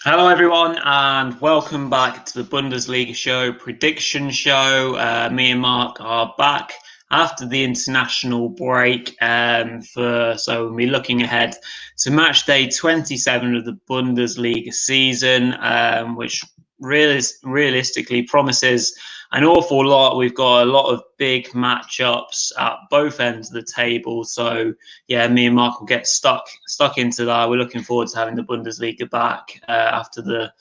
Hello, everyone, and welcome back to the Bundesliga Show prediction show. Me and Mark are back after the international break. So we'll be looking ahead to Matchday 27 of the Bundesliga season, which realistically promises an awful lot. We've got a lot of big matchups at both ends of the table. So yeah, me and Mark will get stuck into that. We're looking forward to having the Bundesliga back after the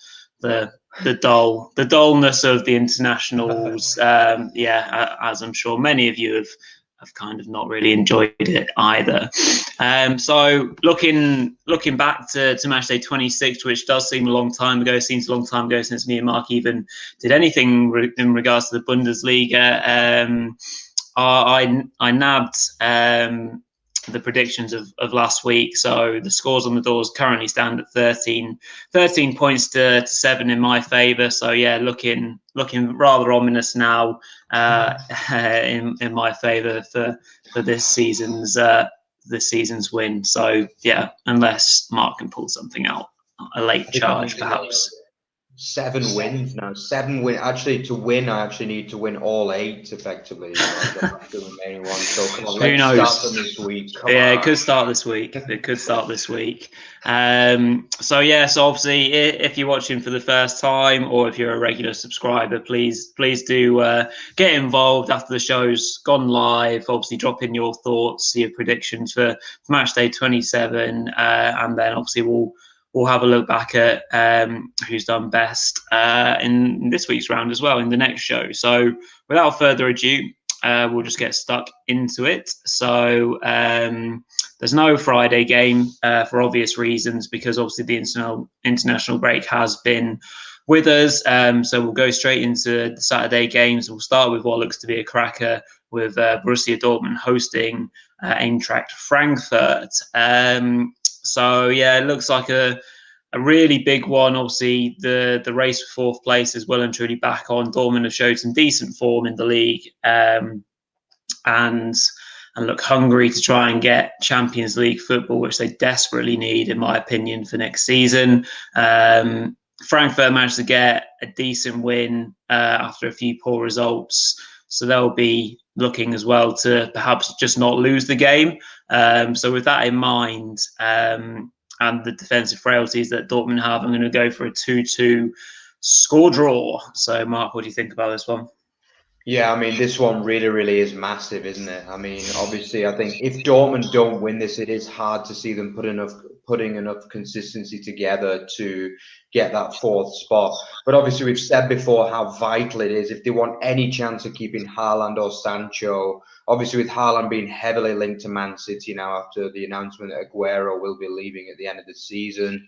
dullness of the internationals. As I'm sure many of you have kind of not really enjoyed it either. So looking back to Matchday 26, which does seem a long time ago. Seems a long time ago since me and Mark even did anything in regards to the Bundesliga. I nabbed the predictions of last week. So the scores on the doors currently stand at 13 points to 7 in my favour. So yeah, looking rather ominous now in my favour for this season's win. So yeah, unless Mark can pull something out, a late charge perhaps. 7 wins now. 7 wins. Actually, to win, I actually need to win all 8 effectively. The remaining one. So come on, who knows? Start them this week. It could start this week. So obviously, if you're watching for the first time or if you're a regular subscriber, please do get involved after the show's gone live. Obviously, drop in your thoughts, your predictions for Matchday 27, and then obviously we'll have a look back at who's done best in this week's round as well in the next show. So without further ado, we'll just get stuck into it. So there's no Friday game for obvious reasons, because obviously the international break has been with us. So we'll go straight into the Saturday games. We'll start with what looks to be a cracker with Borussia Dortmund hosting Eintracht Frankfurt. So yeah, it looks like a really big one. Obviously, the race for fourth place is well and truly back on. Dortmund have showed some decent form in the league, and look hungry to try and get Champions League football, which they desperately need, in my opinion, for next season. Frankfurt managed to get a decent win after a few poor results, so they'll be looking as well to perhaps just not lose the game. So with that in mind, and the defensive frailties that Dortmund have, I'm going to go for a 2-2 score draw. So Mark, what do you think about this one? Yeah, I mean, this one really is massive, isn't it? I mean, obviously, I think if Dortmund don't win this, it is hard to see them putting enough consistency together to get that fourth spot. But obviously, we've said before how vital it is if they want any chance of keeping Haaland or Sancho. Obviously, with Haaland being heavily linked to Man City now after the announcement that Aguero will be leaving at the end of the season.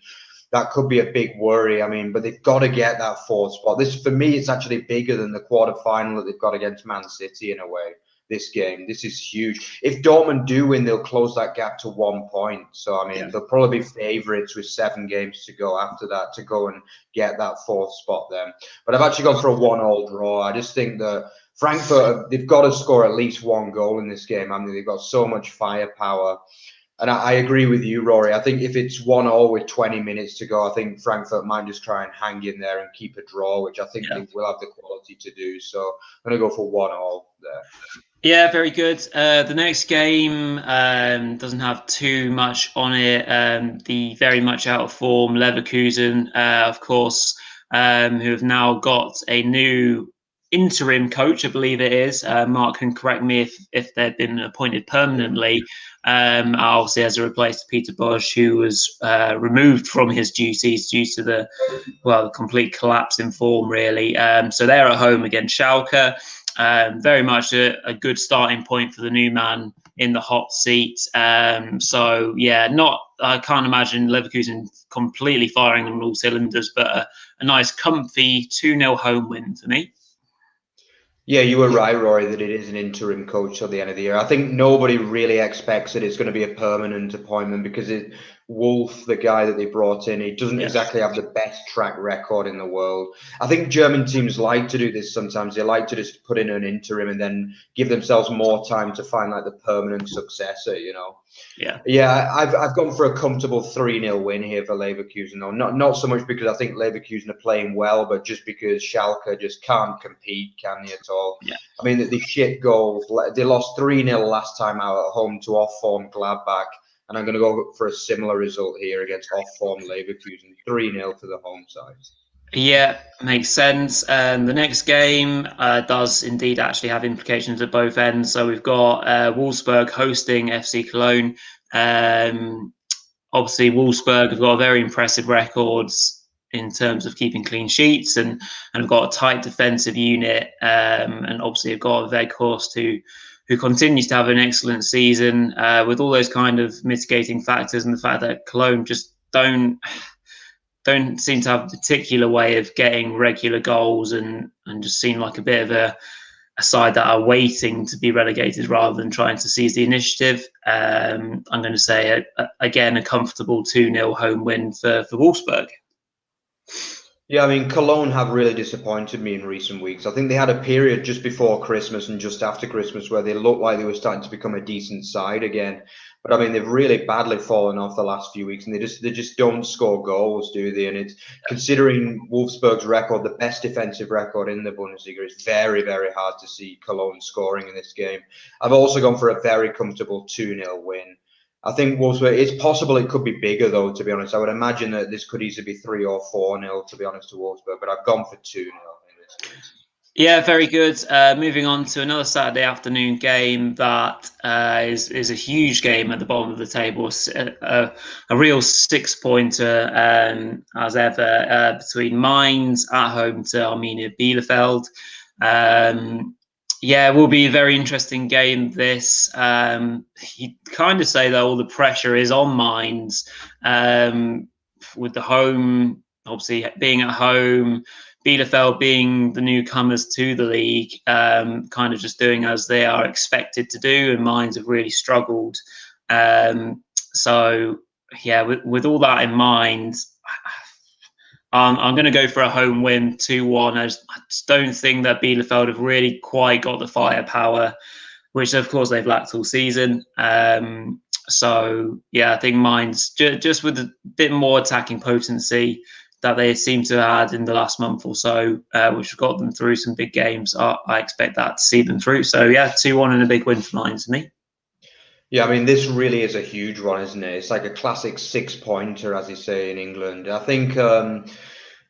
That could be a big worry. I mean, but they've got to get that fourth spot. This, for me, it's actually bigger than the quarterfinal that they've got against Man City in a way. This game, this is huge. If Dortmund do win, they'll close that gap to 1 point. So, I mean, they'll probably be favourites with 7 games to go after that to go and get that fourth spot then. But I've actually gone for a 1-1 draw. I just think that Frankfurt, they've got to score at least 1 goal in this game. I mean, they've got so much firepower. And I agree with you, Rory. I think if it's 1-1 with 20 minutes to go, I think Frankfurt might just try and hang in there and keep a draw, which I think they will have the quality to do. So I'm going to go for 1-1 there. Yeah, very good. The next game doesn't have too much on it. The very much out of form Leverkusen, of course, who have now got a new interim coach, I believe it is. Mark can correct me if they've been appointed permanently. Obviously, as a replacement to Peter Bosz, who was removed from his duties due to the complete collapse in form, really. So they're at home against Schalke. Very much a good starting point for the new man in the hot seat. So yeah, I can't imagine Leverkusen completely firing on all cylinders, but a nice, comfy 2-0 home win for me. Yeah, you were right, Rory, that it is an interim coach till the end of the year. I think nobody really expects that it's going to be a permanent appointment because Wolf, the guy that they brought in, he doesn't exactly have the best track record in the world. I think German teams like to do this sometimes. They like to just put in an interim and then give themselves more time to find like the permanent successor, you know. Yeah, I've gone for a comfortable 3-0 win here for Leverkusen. Though. Not so much because I think Leverkusen are playing well, but just because Schalke just can't compete, can they, at all? Yeah. I mean, the shit goals. They lost 3-0 last time out at home to off-form Gladbach. And I'm going to go for a similar result here against off-form Leverkusen, 3-0 to the home side. Yeah, makes sense. The next game does indeed actually have implications at both ends. So we've got Wolfsburg hosting FC Cologne. Obviously, Wolfsburg have got very impressive records in terms of keeping clean sheets and have got a tight defensive unit. And obviously, have got Weghorst who continues to have an excellent season with all those kind of mitigating factors and the fact that Cologne just don't seem to have a particular way of getting regular goals and just seem like a bit of a side that are waiting to be relegated rather than trying to seize the initiative. I'm going to say, again, a comfortable 2-0 home win for Wolfsburg. Yeah, I mean, Cologne have really disappointed me in recent weeks. I think they had a period just before Christmas and just after Christmas where they looked like they were starting to become a decent side again. But I mean, they've really badly fallen off the last few weeks, and they just don't score goals, do they? And it's considering Wolfsburg's record, the best defensive record in the Bundesliga, it's very, very hard to see Cologne scoring in this game. I've also gone for a very comfortable 2-0 win. I think Wolfsburg, it's possible it could be bigger, though, to be honest. I would imagine that this could easily be 3 or 4-0, to be honest, to Wolfsburg, but I've gone for 2-0 in this case. Yeah, very good. Moving on to another Saturday afternoon game that is a huge game at the bottom of the table, a real 6-pointer as ever between Mainz at home to Arminia Bielefeld. Yeah, it will be a very interesting game, this. You kind of say that all the pressure is on Mainz with the home, obviously being at home, Bielefeld being the newcomers to the league, kind of just doing as they are expected to do, and Mainz have really struggled. So, yeah, with all that in mind, I'm going to go for a home win, 2-1. I just don't think that Bielefeld have really quite got the firepower, which, of course, they've lacked all season. So, yeah, I think Mainz, just with a bit more attacking potency that they seem to have had in the last month or so, which have got them through some big games, I expect that to see them through. So, yeah, 2-1 and a big win for Mainz to me. Yeah, I mean, this really is a huge one, isn't it? It's like a classic 6-pointer, as they say in England. I think,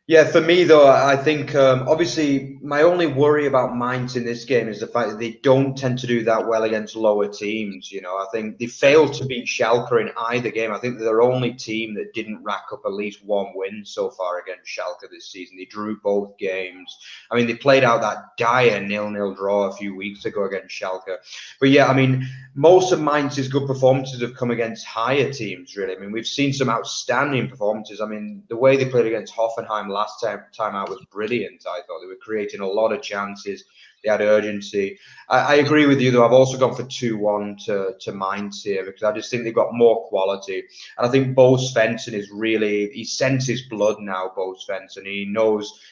yeah, for me, though, I think obviously my only worry about Mainz in this game is the fact that they don't tend to do that well against lower teams. You know, I think they failed to beat Schalke in either game. I think they're their only team that didn't rack up at least one win so far against Schalke this season. They drew both games. I mean, they played out that dire 0-0 draw a few weeks ago against Schalke. But yeah, I mean, most of Mainz's good performances have come against higher teams, really. I mean, we've seen some outstanding performances. I mean, the way they played against Hoffenheim last time out was brilliant, I thought. They were creating a lot of chances. They had urgency. I agree with you, though. I've also gone for 2-1 to Mainz here because I just think they've got more quality. And I think Bo Svensson is really, he senses blood now, Bo Svensson.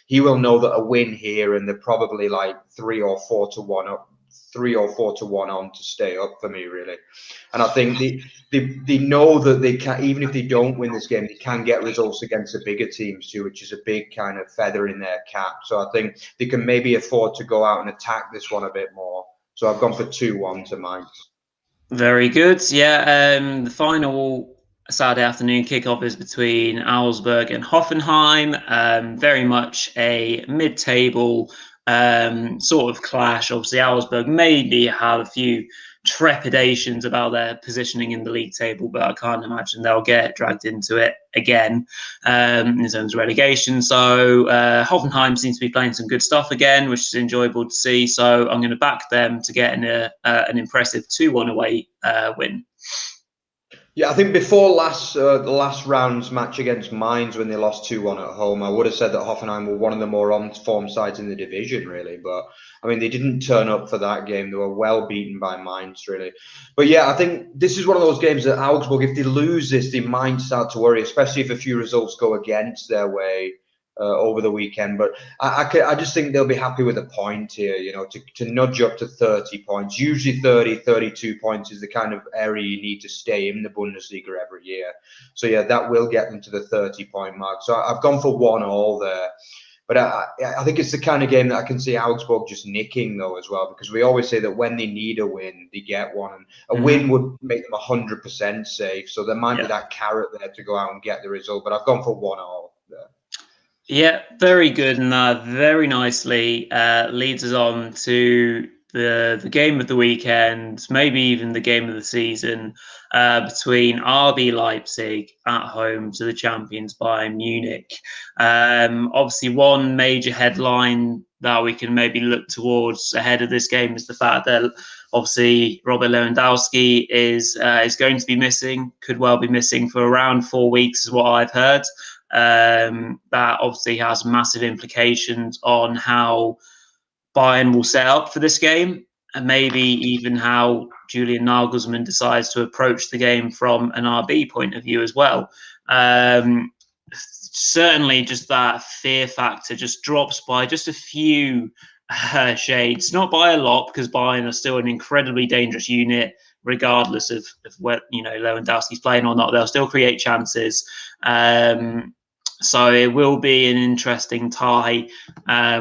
He will know that a win here and they're probably like 3 or 4 to 1 up. 3 or 4 to 1 on to stay up for me, really. And I think they know that they can, even if they don't win this game, they can get results against the bigger teams too, which is a big kind of feather in their cap. So I think they can maybe afford to go out and attack this one a bit more. So I've gone for 2-1 to Mainz. Very good. Yeah, the final Saturday afternoon kickoff is between Augsburg and Hoffenheim. Very much a mid-table sort of clash. Obviously, Augsburg maybe have a few trepidations about their positioning in the league table, but I can't imagine they'll get dragged into it again in terms of relegation. So Hoffenheim seems to be playing some good stuff again, which is enjoyable to see. So I'm going to back them to get an impressive 2-1 away win. Yeah, I think before the last round's match against Mainz when they lost 2-1 at home, I would have said that Hoffenheim were one of the more on-form sides in the division, really. But, I mean, they didn't turn up for that game. They were well beaten by Mainz, really. But, yeah, I think this is one of those games that Augsburg, if they lose this, they might start to worry, especially if a few results go against their way over the weekend. But I just think they'll be happy with a point here, to nudge up to 30 points. Usually 30, 32 points is the kind of area you need to stay in the Bundesliga every year. So, yeah, that will get them to the 30-point mark. So I've gone for 1-1 there. But I think it's the kind of game that I can see Augsburg just nicking, though, as well, because we always say that when they need a win, they get one. And a win would make them 100% safe. So there might be that carrot there to go out and get the result. But I've gone for 1-1 there. Yeah, very good, and very nicely leads us on to the game of the weekend, maybe even the game of the season, between RB Leipzig at home to the champions Bayern Munich. Obviously, one major headline that we can maybe look towards ahead of this game is the fact that obviously Robert Lewandowski is going to be missing, could well be missing for around 4 weeks, is what I've heard. That obviously has massive implications on how Bayern will set up for this game, and maybe even how Julian Nagelsmann decides to approach the game from an RB point of view as well. Certainly, just that fear factor just drops by just a few shades, not by a lot, because Bayern are still an incredibly dangerous unit. Regardless of where Lewandowski's playing or not, they'll still create chances. So it will be an interesting tie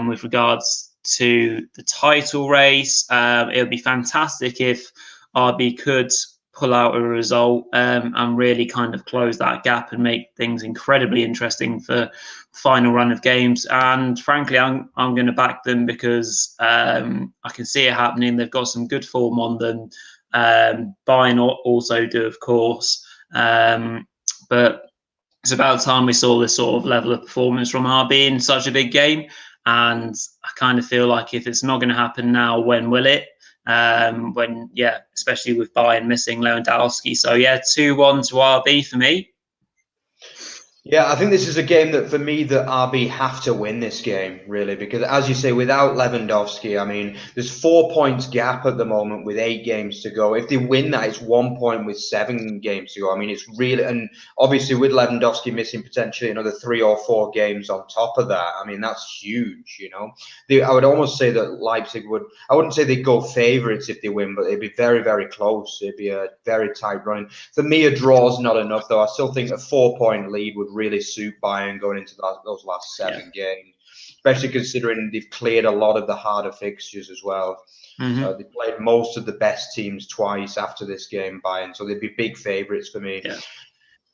with regards to the title race. It would be fantastic if RB could pull out a result and really kind of close that gap and make things incredibly interesting for the final run of games. And frankly, I'm going to back them because I can see it happening. They've got some good form on them. Bayern also do, of course. But it's about time we saw this sort of level of performance from RB in such a big game. And I kind of feel like if it's not going to happen now, when will it? Especially with Bayern missing Lewandowski. So, 2-1 to RB for me. Yeah, I think this is a game that, for me, the RB have to win this game, really, because, as you say, without Lewandowski, I mean, there's 4 points gap at the moment with 8 games to go. If they win that, it's 1 point with 7 games to go. I mean, it's really, and obviously with Lewandowski missing potentially another 3 or 4 games on top of that, I mean, that's huge, I would almost say that Leipzig I wouldn't say they'd go favourites if they win, but it'd be very, very close. It'd be a very tight run. For me, a draw's not enough, though. I still think a 4-point lead would really suit Bayern going into those last 7 games, especially considering they've cleared a lot of the harder fixtures as well. They played most of the best teams twice after this game, Bayern, so they'd be big favourites for me.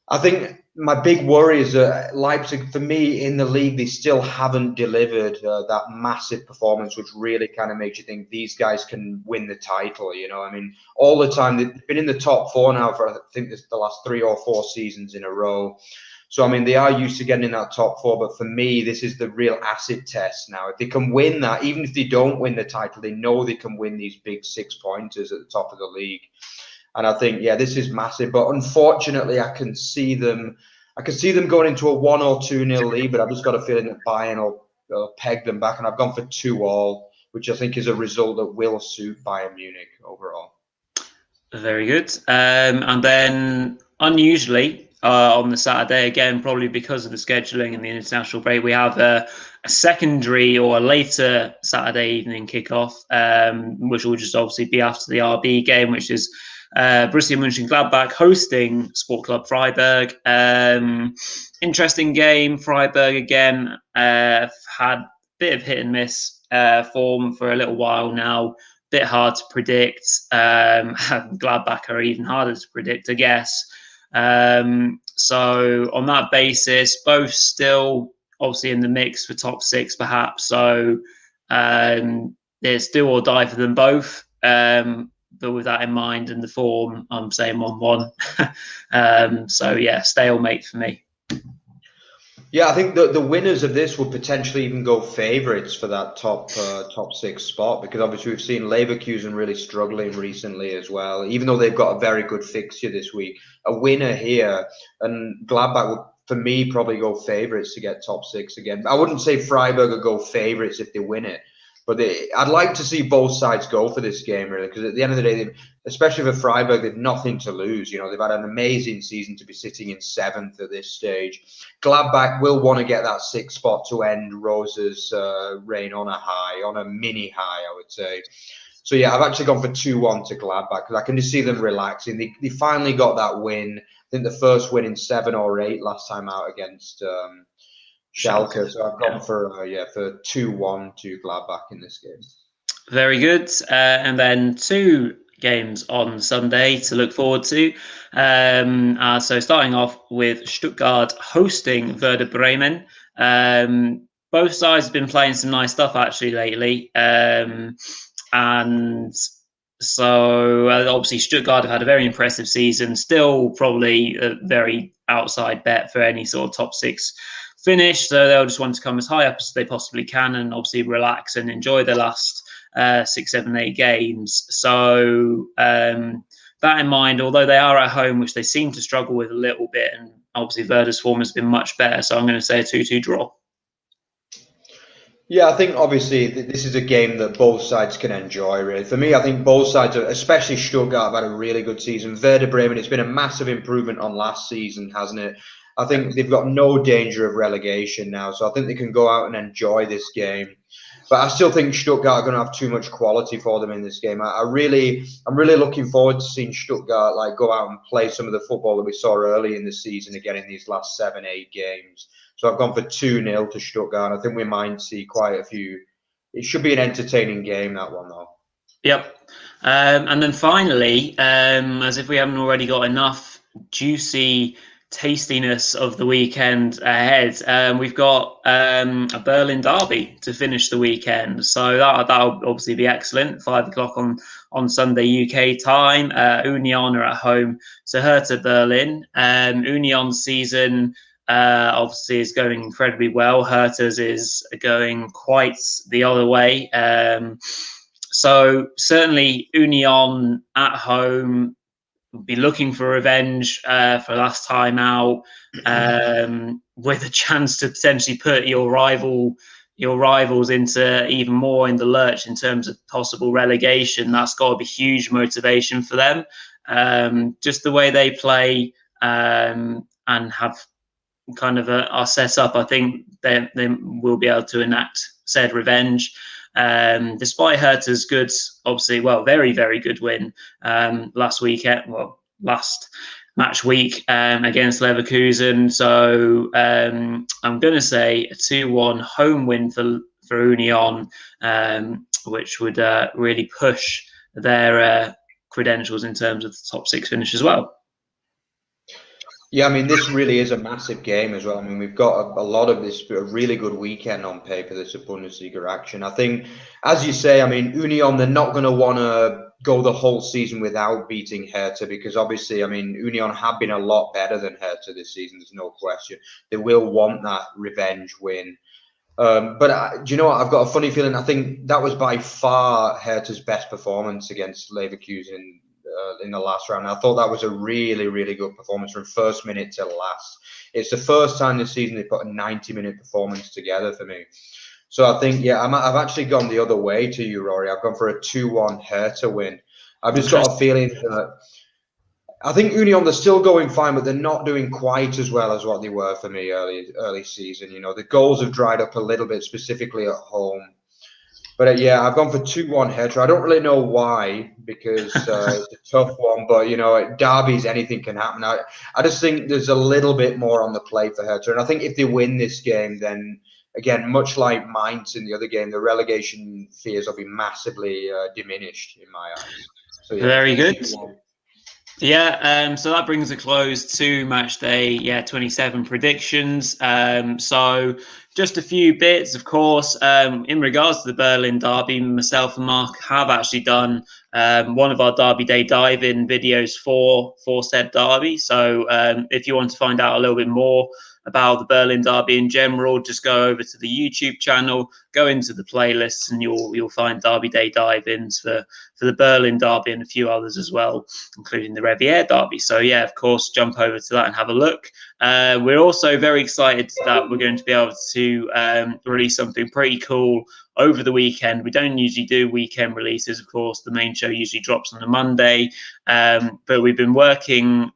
I think my big worry is that Leipzig, for me, in the league, they still haven't delivered that massive performance, which really kind of makes you think these guys can win the title. I mean, all the time they've been in the top 4 now for, I think, the last 3 or 4 seasons in a row. So, I mean, they are used to getting in that top 4, but for me, this is the real acid test now. If they can win that, even if they don't win the title, they know they can win these big 6-pointers at the top of the league. And I think, this is massive. But unfortunately, I can see them going into a 1 or 2-0 lead, but I've just got a feeling that Bayern will peg them back. And I've gone for 2-2, which I think is a result that will suit Bayern Munich overall. Very good. And then, unusually, on the Saturday, again, probably because of the scheduling and the international break, we have a secondary or a later Saturday evening kickoff, which will just obviously be after the RB game, which is Borussia Mönchengladbach hosting Sport Club Freiburg. Interesting game. Freiburg, again, had a bit of hit and miss form for a little while now. Bit hard to predict. Gladbach are even harder to predict, I guess. So on that basis, both still obviously in the mix for top 6, perhaps. So there's do or die for them both. But with that in mind and the form, I'm saying 1-1. So stalemate for me. Yeah, I think the winners of this would potentially even go favourites for that top 6 spot, because obviously we've seen Leverkusen really struggling recently as well. Even though they've got a very good fixture this week, a winner here, and Gladbach would, for me, probably go favourites to get top 6 again. I wouldn't say Freiburg would go favourites if they win it, but I'd like to see both sides go for this game, really, because at the end of the day, especially for Freiburg, they've nothing to lose. You know, they've had an amazing season to be sitting in 7th at this stage. Gladbach will want to get that 6th spot to end Rosa's reign on a high, on a mini high, I would say. So, yeah, I've actually gone for 2-1 to Gladbach, because I can just see them relaxing. They finally got that win. I think the first win in 7 or 8 last time out against Schalke. So I've gone for 2-1 to Gladbach in this game. Very good. And then 2 games on Sunday to look forward to. So starting off with Stuttgart hosting Werder Bremen. Both sides have been playing some nice stuff actually lately. And so obviously Stuttgart have had a very impressive season, still probably a very outside bet for any sort of top 6 finish. So they'll just want to come as high up as they possibly can and obviously relax and enjoy the last 6, 7, 8 games. So that in mind, although they are at home, which they seem to struggle with a little bit, and obviously Werder's form has been much better. So I'm going to say a 2-2 draw. Yeah, I think obviously this is a game that both sides can enjoy, really. For me, I think both sides, especially Stuttgart, have had a really good season. Werder Bremen, it's been a massive improvement on last season, hasn't it? I think they've got no danger of relegation now, so I think they can go out and enjoy this game. But I still think Stuttgart are going to have too much quality for them in this game. I'm really looking forward to seeing Stuttgart go out and play some of the football that we saw early in the season again in these last 7, 8 games. So I've gone for 2-0 to Stuttgart. I think we might see quite a few. It should be an entertaining game, that one, though. Yep. And then finally, as if we haven't already got enough juicy tastiness of the weekend ahead, we've got a Berlin derby to finish the weekend. So that'll obviously be excellent. 5 o'clock on Sunday UK time. Union are at home to Hertha Berlin. Union's season obviously is going incredibly well. Hertha's is going quite the other way. So certainly Union at home will be looking for revenge for last time out, with a chance to potentially put your rivals into even more in the lurch in terms of possible relegation. That's got to be huge motivation for them. Just the way they play and have kind of are set up, I think they will be able to enact said revenge. Despite Hertha's good, obviously, very, very good win last match week against Leverkusen. So I'm going to say a 2-1 home win for Union, which would really push their credentials in terms of the top 6 finish as well. Yeah, I mean, this really is a massive game as well. I mean, we've got a lot of this, a really good weekend on paper. This is Bundesliga action. I think, as you say, I mean, Union, they're not going to want to go the whole season without beating Hertha, because obviously, I mean, Union have been a lot better than Hertha this season. There's no question. They will want that revenge win. But do you know what? I've got a funny feeling. I think that was by far Hertha's best performance against Leverkusen in the last round. I thought that was a really, really good performance from first minute to last. It's the first time this season they put a 90-minute performance together for me. So I think, yeah, I've actually gone the other way to you, Rory. I've gone for a 2-1 Hertha win. I've just got a feeling that I think Union, they're still going fine, but they're not doing quite as well as what they were for me early season. You know, the goals have dried up a little bit, specifically at home. But yeah, I've gone for 2-1 Hertha. I don't really know why, because it's a tough one. But, you know, at derbies, anything can happen. I just think there's a little bit more on the plate for Hertha. And I think if they win this game, then, again, much like Mainz in the other game, the relegation fears will be massively diminished in my eyes. So, yeah, very good. 2-1. Yeah, so that brings a close to Matchday, 27 predictions. So just a few bits, of course, in regards to the Berlin derby, myself and Mark have actually done one of our Derby Day dive-in videos for said derby. So if you want to find out a little bit more about the Berlin derby in general, just go over to the YouTube channel, go into the playlists, and you'll find Derby Day dive-ins for the Berlin derby and a few others as well, including the Revier derby. So yeah, of course, jump over to that and have a look. We're also very excited that we're going to be able to release something pretty cool over the weekend. We don't usually do weekend releases, of course. The main show usually drops on a Monday, but we've been working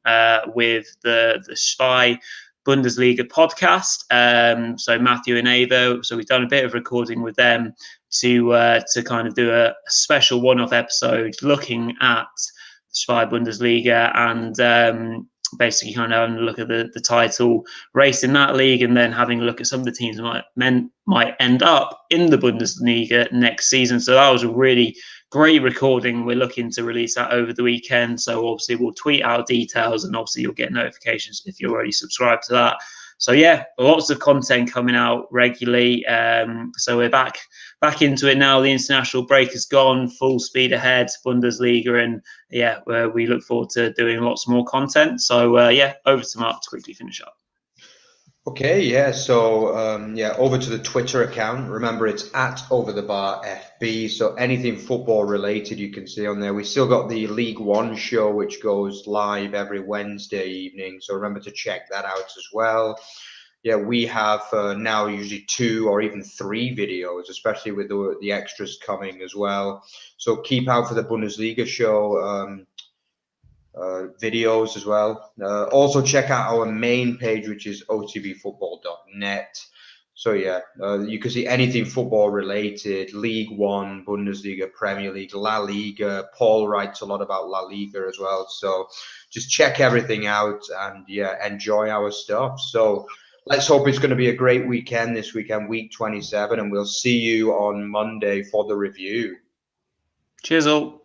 with the Spy Bundesliga podcast. So Matthew and Ava. So we've done a bit of recording with them to kind of do a special one-off episode looking at the Spy Bundesliga and basically kind of having a look at the title race in that league, and then having a look at some of the teams might end up in the Bundesliga next season. So that was a really great recording. We're looking to release that over the weekend. So obviously we'll tweet out details, and obviously you'll get notifications if you're already subscribed to that. So yeah, lots of content coming out regularly. So we're back into it now. The international break is gone, full speed ahead, Bundesliga, and yeah, we look forward to doing lots more content. So yeah, over to Mark to quickly finish up. Okay, yeah. So over to the Twitter account. Remember, it's at @OverTheBarFB. So anything football related, you can see on there. We still got the League One show, which goes live every Wednesday evening. So remember to check that out as well. Yeah, we have now usually 2 or even 3 videos, especially with the extras coming as well. So keep out for the Bundesliga show videos as well. Also check out our main page, which is otbfootball.net. So yeah, you can see anything football related, League One, Bundesliga, Premier League, La Liga. Paul writes a lot about La Liga as well. So just check everything out and yeah, enjoy our stuff. So let's hope it's going to be a great weekend this weekend, week 27, and we'll see you on Monday for the review. Cheers all.